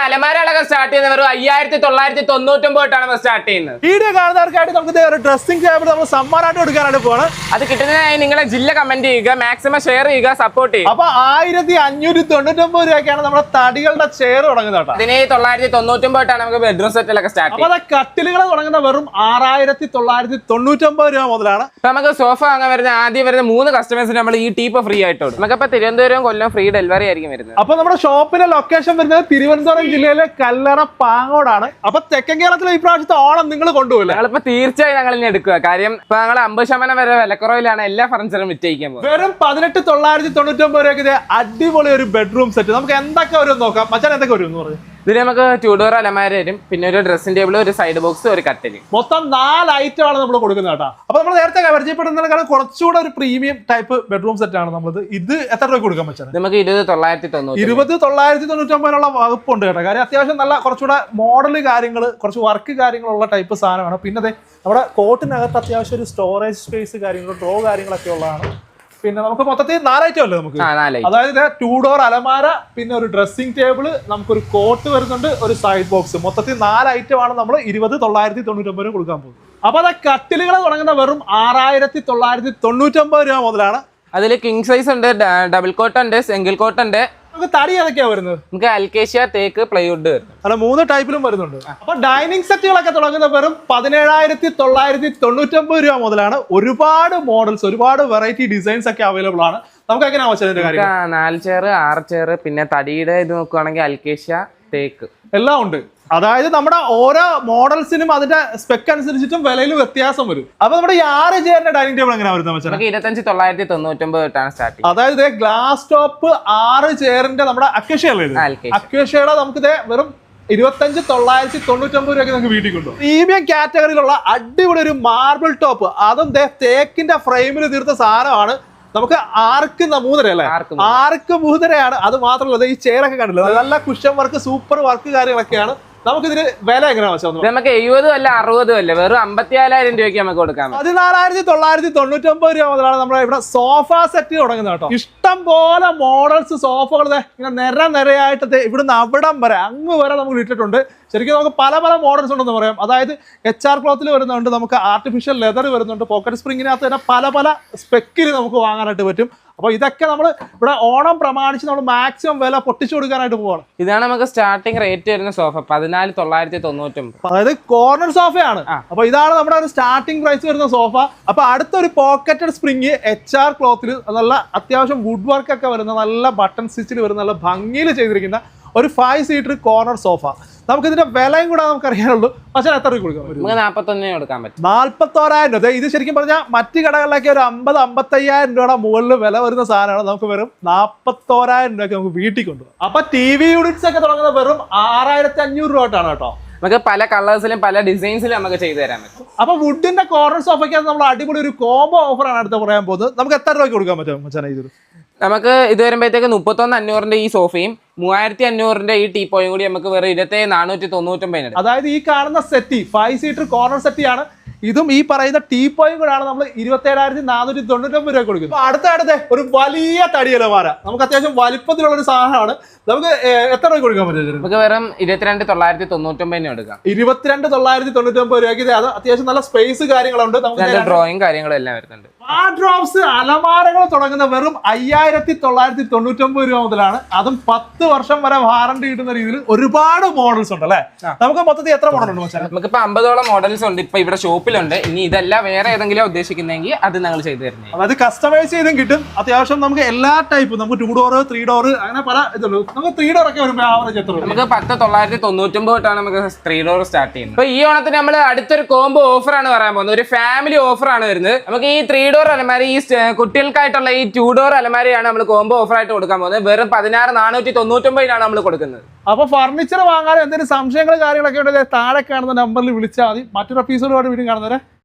അലമാരകളൊക്കെ start ചെയ്യുന്നത് വെറും 5999 start ചെയ്യുന്നത്. വീഡിയോ കാണുന്നവർക്കായിട്ട് നമുക്ക് ഒരു ഡ്രസ്സിംഗ് ടേബിൾ നമ്മൾ സമ്മാനമായിട്ട് കൊടുക്കാനായിട്ട് പോവാണ്. അത് കിട്ടുന്നതിനായി നിങ്ങളെ ജില്ല കമന്റ് ചെയ്യുക, മാക്സിമം ഷെയർ ചെയ്യുക, സപ്പോർട്ട് ചെയ്യുക. അപ്പൊ 1599 രൂപയ്ക്കാണ് നമ്മുടെ തടികളുടെ ചെയർ തുടങ്ങുന്നത്. 1999 നമുക്ക് ബെഡ്റൂം സെറ്റിലൊക്കെ സ്റ്റാർട്ട് ചെയ്യുന്നത്. അപ്പൊ കട്ടിലുകൾ തുടങ്ങുന്ന വെറും 6999 രൂപ മുതലാണ്. നമുക്ക് സോഫ വാങ്ങാൻ വരുന്ന ആദ്യം വരുന്ന 3 കസ്റ്റമേഴ്സിന് നമ്മൾ ഈ ടീപ്പ് ഫ്രീ ആയിട്ട് കൊടുക്കും. നമുക്കപ്പോൾ തിരുവനന്തപുരം, കൊല്ലം ഫ്രീ ഡെലിവറി ആയിരിക്കും വരുന്നത്. അപ്പൊ നമ്മുടെ ഷോപ്പിന്റെ ലൊക്കേഷൻ വരുന്നത് തിരുവനന്തപുരം ജില്ലയിലെ കല്ലറ പാങ്ങോടാണ്. അപ്പൊ തെക്കൻ കേരളത്തിലെ ഈ പ്രാവശ്യത്തെ ഓണം നിങ്ങൾ കൊണ്ടുപോകില്ല? ഞങ്ങളിപ്പോ തീർച്ചയായും ഞങ്ങൾ ഇനി എടുക്കുക. കാര്യം ഇപ്പൊ ഞങ്ങൾ 50% വരെ വിലക്കുറവിലാണ് എല്ലാ ഫർണിച്ചറും വിറ്റയിക്കാൻ പോകുന്നത്. വെറും 18,999 രൂപയ്ക്ക് അടിപൊളി ഒരു ബെഡ്റൂം സെറ്റ്. നമുക്ക് എന്തൊക്കെ വരും നോക്കാം. മച്ചാൻ എന്തൊക്കെ വരും എന്ന് പറഞ്ഞു? ഇതിൽ നമുക്ക് 2 ഡോർ അലമാര വരും, പിന്നെ ഒരു ഡ്രസ്സിംഗ് ടേബിൾ, ഒരു സൈഡ് ബോക്സ്, ഒരു കട്ടില്. മൊത്തം 4 ഐറ്റം ആണ് നമ്മൾ കൊടുക്കുന്നത് കേട്ടോ. അപ്പൊ നമ്മൾ നേരത്തെ പരിചയപ്പെടുന്നതിനേക്കാളും കുറച്ചുകൂടെ ഒരു പ്രീമിയം ടൈപ്പ് ബെഡ്റൂം സെറ്റ് ആണ് നമ്മളത്. ഇത് എത്ര രൂപ കൊടുക്കാൻ പറ്റും? നമുക്ക് 20,990. 20,999 വകുപ്പുണ്ട് കേട്ടോ. കാര്യം അത്യാവശ്യം നല്ല കുറച്ചുകൂടെ മോഡല് കാര്യങ്ങൾ, കുറച്ച് വർക്ക് കാര്യങ്ങളുള്ള ടൈപ്പ് സാധനമാണ്. പിന്നെ നമ്മുടെ കോട്ടിനകത്ത് അത്യാവശ്യം ഒരു സ്റ്റോറേജ് സ്പേസ് കാര്യങ്ങൾ, ഡ്രോ കാര്യങ്ങളൊക്കെ ഉള്ളതാണ്. പിന്നെ നമുക്ക് മൊത്തത്തിൽ 4 ഐറ്റം അല്ലേ നമുക്ക്? അതായത് 2 ഡോർ അലമാര, പിന്നെ ഒരു ഡ്രസ്സിംഗ് ടേബിള്, നമുക്കൊരു കോട്ട് വരുന്നുണ്ട്, ഒരു സൈഡ് ബോക്സ്. മൊത്തത്തിൽ 4 ഐറ്റം ആണ് നമ്മൾ 20,999 കൊടുക്കാൻ പോകുന്നത്. അപ്പൊ അത് കട്ടിലുകൾ തുടങ്ങുന്ന വെറും 6,999 രൂപ മുതലാണ്. അതിൽ കിങ് സൈസ് ഉണ്ട്, ഡബിൾ കോട്ട് ഉണ്ട്, സിംഗിൾ കോട്ട് ഉണ്ട്. നമുക്ക് തടി ഏതൊക്കെയാ വരുന്നത്? നമുക്ക് അൽക്കേഷ്യ, തേക്ക്, പ്ലൈവുഡ് വരും. അല്ല 3 ടൈപ്പിലും വരുന്നുണ്ട്. അപ്പൊ ഡൈനിങ് സെറ്റുകളൊക്കെ തുടങ്ങുന്ന വെറും 17,999 രൂപ മുതലാണ്. ഒരുപാട് മോഡൽസ്, ഒരുപാട് വെറൈറ്റി ഡിസൈൻസ് ഒക്കെ അവൈലബിൾ ആണ്. നമുക്ക് എങ്ങനെയാ വെച്ചതിന്റെ കാര്യം? 4 ചെയർ, 6 ചെയർ, പിന്നെ തടിയുടെ ഇത് നോക്കുവാണെങ്കിൽ അൽക്കേഷ്യ, തേക്ക് എല്ലാം ഉണ്ട്. അതായത് നമ്മുടെ ഓരോ മോഡൽസിനും അതിന്റെ സ്പെക്ക് അനുസരിച്ചിട്ടും വിലയിൽ വ്യത്യാസം വരും. അപ്പൊ നമ്മുടെ ഈ 6 ചെയറിന്റെ ഡൈനിങ് ടേബിൾ എങ്ങനെയാ വരുന്നത്? 25,999 സ്റ്റാർട്ട്. അതായത് ഗ്ലാസ് ടോപ്പ് 6 ചെയറിന്റെ നമ്മുടെ അക്വേഷ്യയുടെ നമുക്ക് വെറും 25,999 രൂപയ്ക്ക് നമുക്ക് വീട്ടിൽ കൊണ്ടുപോകും. പ്രീമിയം കാറ്റഗറിയിലുള്ള അടിപൊളി ഒരു മാർബിൾ ടോപ്പ്, അതും തേക്കിന്റെ ഫ്രെയിമിൽ തീർത്ത സാധനമാണ്. നമുക്ക് 6 അല്ലേ? 6 അത് മാത്രമല്ല ഈ ചെയറൊക്കെ കണ്ടില്ല, നല്ല കുഷൻ വർക്ക്, സൂപ്പർ വർക്ക് കാര്യങ്ങളൊക്കെയാണ്. നമുക്കിതിന് വില എങ്ങനെയാ? നമുക്ക് 70 അല്ല 60 അല്ല, വെറും 54,000 രൂപയ്ക്ക് നമുക്ക് കൊടുക്കാം. 14,999 രൂപ മുതലാണ് നമ്മുടെ ഇവിടെ സോഫ സെറ്റ് തുടങ്ങുന്നത് കേട്ടോ. ഇഷ്ടം പോലെ മോഡൽസ് സോഫകൾ ഇങ്ങനെ നിരയായിട്ട് ഇവിടുന്ന് അവിടം വരെ അങ്ങ് വരെ നമുക്ക് ഇട്ടിട്ടുണ്ട്. ശരിക്കും നമുക്ക് പല മോഡൽസ് ഉണ്ടെന്ന് പറയാം. അതായത് HR ക്ലോത്തിൽ വരുന്നുണ്ട്, നമുക്ക് ആർട്ടിഫിഷ്യൽ ലെതർ വരുന്നുണ്ട്, പോക്കറ്റ് സ്പ്രിങ്ങിനകത്ത് തന്നെ പല സ്പെക്കിൽ നമുക്ക് വാങ്ങാനായിട്ട് പറ്റും. അപ്പോൾ ഇതൊക്കെ നമ്മൾ ഇവിടെ ഓണം പ്രമാണിച്ച് നമ്മൾ മാക്സിമം വില പൊട്ടിച്ചു കൊടുക്കാനായിട്ട് പോവാണ്. ഇതാണ് നമുക്ക് സ്റ്റാർട്ടിംഗ് റേറ്റ് വരുന്ന സോഫ, 14,999. അതായത് കോർണർ സോഫയാണ്. അപ്പൊ ഇതാണ് നമ്മുടെ ഒരു സ്റ്റാർട്ടിംഗ് പ്രൈസ് വരുന്ന സോഫ. അപ്പൊ അടുത്തൊരു പോക്കറ്റഡ് സ്പ്രിങ് HR ക്ലോത്തിൽ നല്ല അത്യാവശ്യം വുഡ് വർക്ക് ഒക്കെ വരുന്ന, നല്ല ബട്ടൺ സ്റ്റിച്ചിൽ വരുന്ന, നല്ല ഭംഗിയിൽ ചെയ്തിരിക്കുന്ന ഒരു 5 സീറ്റർ കോർണർ സോഫ. നമുക്ക് ഇതിന്റെ വിലയും കൂടെ നമുക്ക് അറിയാനുള്ളൂ. പക്ഷേ എത്ര രൂപ കൊടുക്കാം? 41 കൊടുക്കാൻ പറ്റും. 41,000 രൂപ. ഇത് ശരിക്കും പറഞ്ഞാൽ മറ്റു കടകളിലൊക്കെ ഒരു 50-55,000 രൂപയുടെ മുകളിൽ വില വരുന്ന സാധനമാണ്. നമുക്ക് വെറും 41,000 രൂപയ്ക്ക് നമുക്ക് വീട്ടിൽ കൊണ്ടുപോകും. അപ്പൊ TV യൂണിറ്റ്സ് ഒക്കെ തുടങ്ങുന്നത് വെറും 6,500 രൂപ തൊട്ടാണ് കേട്ടോ. നമുക്ക് പല കളേഴ്സിലും പല ഡിസൈൻസിലും നമുക്ക് ചെയ്തു തരാൻ പറ്റും. അപ്പൊ വുഡിന്റെ കോർണർ സോഫയ്ക്ക് നമ്മൾ അടിപൊളി ഒരു കോംബോ ഓഫറാണ് അടുത്ത് പറയാൻ പോകുന്നത്. നമുക്ക് എത്ര രൂപയ്ക്ക് കൊടുക്കാൻ പറ്റും മച്ചാനെ? ഇത് നമുക്ക് ഇത് വരുമ്പോഴത്തേക്ക് 31,500 ഈ സോഫയും 3,500 ഈ ടീപ്പോയും കൂടി നമുക്ക് വെറും 27,499. അതായത് ഈ കാണുന്ന സെറ്റി 5 സീറ്റർ കോർണർ സെറ്റിയാണ്. ഇതും ഈ പറയുന്ന ടീപ്പോയും കൂടാണ് നമ്മൾ 27,499 രൂപ കൊടുക്കുന്നത്. അടുത്ത ഒരു വലിയ തടിയലമാര, നമുക്ക് അത്യാവശ്യം വലിപ്പത്തിലുള്ള ഒരു സാധനമാണ്. നമുക്ക് എത്ര രൂപ കൊടുക്കാൻ പറ്റും? നമുക്ക് വെറും 22,999 എടുക്കാം. 22,999 രൂപയ്ക്ക് അത് അത്യാവശ്യം നല്ല സ്പേസ് കാര്യങ്ങളുണ്ട്. നമുക്ക് ഡ്രോയിങ് കാര്യങ്ങളും എല്ലാം വരുന്നുണ്ട്. വാർഡ്രോബ്സ്, അലമാരകൾ തുടങ്ങുന്ന വെറും 5,999 രൂപ മുതലാണ്. അതും 10 വർഷം വരെ വാറണ്ടി കിട്ടുന്ന രീതിയിൽ ഒരുപാട് മോഡൽസ് ഉണ്ട് അല്ലേ? നമുക്ക് മൊത്തത്തിൽ എത്ര മോഡൽ ഉണ്ട്? നമുക്കിപ്പോ 50ഓളം മോഡൽസ് ഉണ്ട് ഇപ്പൊ ഇവിടെ ഷോപ്പിലുണ്ട്. ഇനി ഇതല്ല വേറെ ഏതെങ്കിലും ഉദ്ദേശിക്കുന്നെങ്കിൽ അത് ഞങ്ങൾ ചെയ്തു തരുന്നത്. അത് കസ്റ്റമൈസ് ചെയ്തും കിട്ടും. അത്യാവശ്യം നമുക്ക് എല്ലാ ടൈപ്പും, നമുക്ക് 2 ഡോർ 3 ഡോർ അങ്ങനെ പല ഇതുള്ളൂ. നമുക്ക് 3 ഡോർ ഒക്കെ വരുമ്പോൾ ആവറേജ് എത്ര? നമുക്ക് 10,999 തൊട്ടാണ് നമുക്ക് 3 ഡോർ സ്റ്റാർട്ട് ചെയ്യുന്നത്. ഇപ്പൊ ഈ ഓണത്തിന് നമ്മൾ അടുത്തൊരു കോംബോ ഓഫറാണ് പറയാൻ പോകുന്നത്. ഒരു ഫാമിലി ഓഫറാണ് വരുന്നത്. നമുക്ക് ഈ 3 ഡോർ അലമാര, ഈ കുട്ടികൾക്കായിട്ടുള്ള ഈ 2 ഡോർ അലമാരയാണ് നമ്മൾ കോംബോ ഓഫറായിട്ട് കൊടുക്കാൻ പോകുന്നത്. വെറും 16,499 നമ്മൾ കൊടുക്കുന്നത്. അപ്പൊ ഫർണിച്ചർ വാങ്ങാൻ എന്തെങ്കിലും സംശയങ്ങൾ കാര്യങ്ങളൊക്കെ ഉണ്ടെങ്കിൽ താഴെ കാണുന്ന നമ്പറിൽ വിളിച്ചാൽ മതി. മറ്റൊരു എപ്പിസോഡുമായിട്ട് വീണ്ടും കാണുന്നവരെ